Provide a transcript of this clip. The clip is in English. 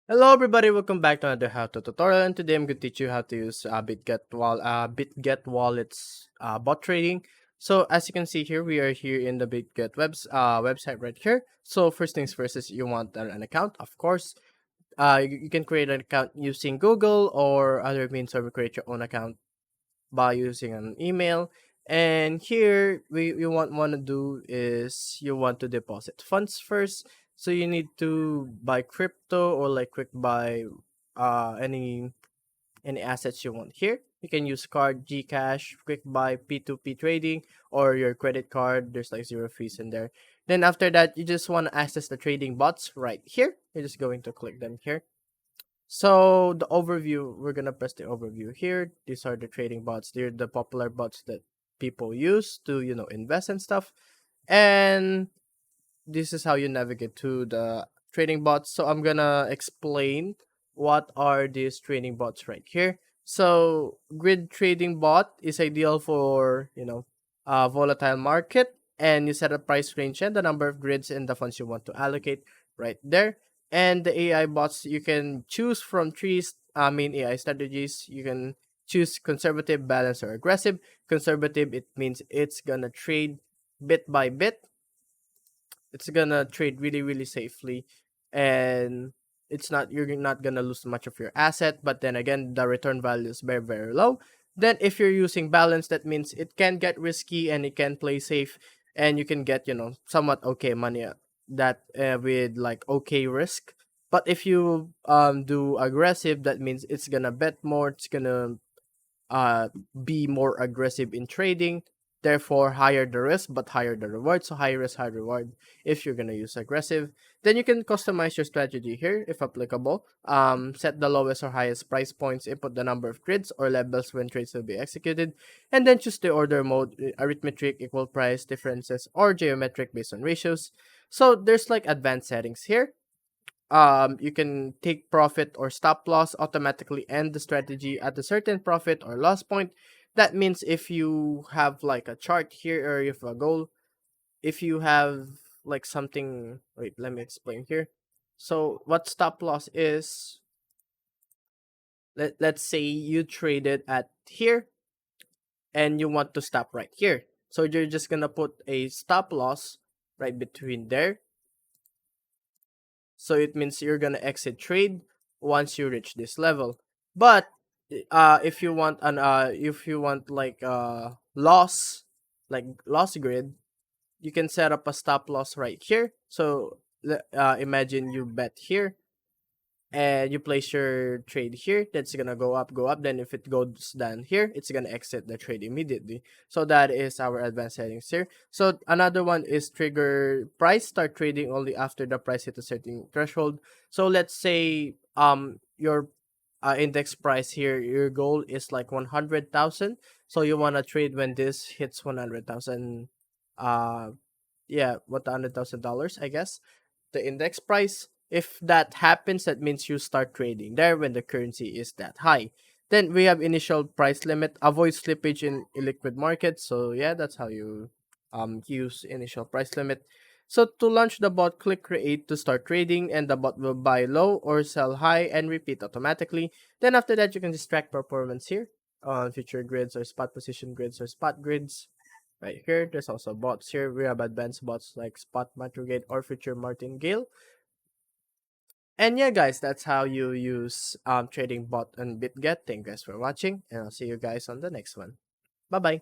Hello everybody, welcome back to another how to tutorial, and today I'm going to teach you how to use Bitget wallets bot trading. So as you can see here, we are here in the Bitget website right here. So first things first is you want an account, of course. You can create an account using Google or other means, or create your own account by using an email. And here we you want to do is you want to deposit funds first. So you need to buy crypto or like quick buy any assets you want here. You can use card, Gcash, quick buy, P2P trading, or your credit card. There's like zero fees in there. Then after that, you just want to access the trading bots right here. You're just going to click them here. So the overview, we're gonna press the overview here. These are the trading bots. They're the popular bots that people use to, invest and stuff. And this is how you navigate to the trading bots. So I'm gonna explain what are these trading bots right here. So grid trading bot is ideal for a volatile market, and you set a price range and the number of grids and the funds you want to allocate right there. And the AI bots, you can choose from main AI strategies. You can choose conservative, balanced, or aggressive. Conservative, it means it's gonna trade bit by bit. It's gonna trade really safely, and you're not gonna lose much of your asset, but then again the return value is very low. Then if you're using balance, that means it can get risky and it can play safe, and you can get somewhat okay money with like okay risk. But if you do aggressive, that means it's gonna bet more, it's gonna uh, be more aggressive in trading. Therefore, higher the risk but higher the reward. So high risk, high reward. If you're gonna use aggressive, then you can customize your strategy here if applicable. Set the lowest or highest price points. Input the number of grids or levels when trades will be executed, and then choose the order mode: arithmetic, equal price differences, or geometric based on ratios. So there's like advanced settings here. You can take profit or stop loss, automatically end the strategy at a certain profit or loss point. That means if you have like a chart here, or if a goal, if you have like something, wait, let me explain here. So what stop loss is, let's say you traded at here and you want to stop right here. So you're just gonna put a stop loss right between there. So it means you're gonna exit trade once you reach this level. But if you want like loss grid, you can set up a stop loss right here. So imagine you bet here and you place your trade here. That's gonna go up. Then if it goes down here, it's gonna exit the trade immediately. So that is our advanced settings here. So another one is trigger price. Start trading only after the price hit a certain threshold. So let's say your index price here, your goal is like 100,000. So you wanna trade when this hits 100,000. Uh, yeah, $100,000, I guess, the index price. If that happens, that means you start trading there when the currency is that high. Then we have initial price limit, avoid slippage in illiquid markets. So yeah, that's how you use initial price limit. So to launch the bot, click create to start trading, and the bot will buy low or sell high and repeat automatically. Then after that, you can just track performance here on future grids or spot position grids or spot grids. Right here, there's also bots here. We have advanced bots like Spot Matrigate or Future Martingale. And yeah, guys, that's how you use trading bot and Bitget. Thank you guys for watching, and I'll see you guys on the next one. Bye bye.